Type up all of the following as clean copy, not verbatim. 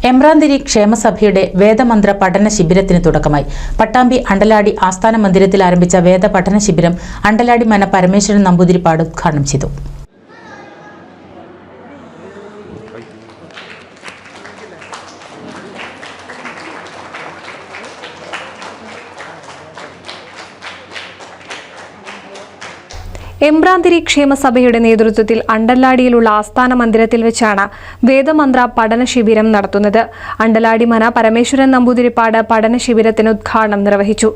എമ്പ്രാന്തിരി ക്ഷേമസഭയുടെ വേദമന്ത്ര പഠന ശിബിരത്തിന് തുടക്കമായി. പട്ടാമ്പി അണ്ടലാടി ആസ്ഥാന മന്ദിരത്തിൽ ആരംഭിച്ച വേദ പഠന ശിബിരം അണ്ടലാടി മന പരമേശ്വരൻ നമ്പൂതിരിപ്പാട് ഉദ്ഘാടനം ചെയ്തു. എമ്പ്രാന്തിരി ക്ഷേമസഭയുടെ നേതൃത്വത്തിൽ അണ്ടലാടിയിലുള്ള ആസ്ഥാന മന്ദിരത്തിൽ വെച്ചാണ് വേദമന്ത്ര പഠന ശിബിരം നടത്തുന്നത്. അണ്ടലാടി മന പരമേശ്വരൻ നമ്പൂതിരിപ്പാട് പഠന ശിബിരത്തിന് ഉദ്ഘാടനം നിർവഹിച്ചു.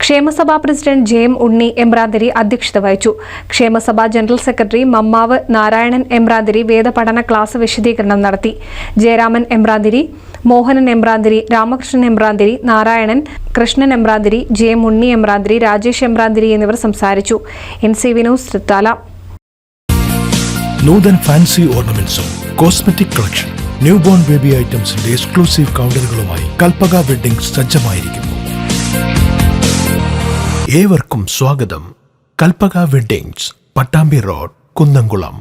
ക്ഷേമസഭാ president J M Unni Embranthiri അധ്യക്ഷത വഹിച്ചു. ക്ഷേമസഭാ ജനറൽ സെക്രട്ടറി മമ്മാവ് നാരായണൻ എമ്പ്രാന്തിരി വേദപഠന ക്ലാസ് വിശദീകരണം നടത്തി. ജയരാമൻ എമ്പ്രാന്തിരി, മോഹനൻ എമ്പ്രാന്തിരി, രാമകൃഷ്ണൻ എമ്പ്രാന്തിരി, നാരായണൻ, കൃഷ്ണൻ എമ്പ്രാന്തിരി, ജെ എം ഉണ്ണി എമ്പ്രാന്തിരി, രാജേഷ് എമ്പ്രാന്തിരി എന്നിവർ സംസാരിച്ചു. NCV news Thrithala. Nuthan fancy ഓർണമെന്റ്സും cosmetic collection, newborn baby ഐറ്റംസിന്റെ എക്സ്ക്ലൂസീവ് കൗണ്ടറുകളുമായി കൽപ്പക വെഡ്ഡിംഗ് സജ്ജമായിരിക്കുന്നു. ഏവർക്കും സ്വാഗതം. Kalpaka weddings, Pattambi road, Kunnamkulam.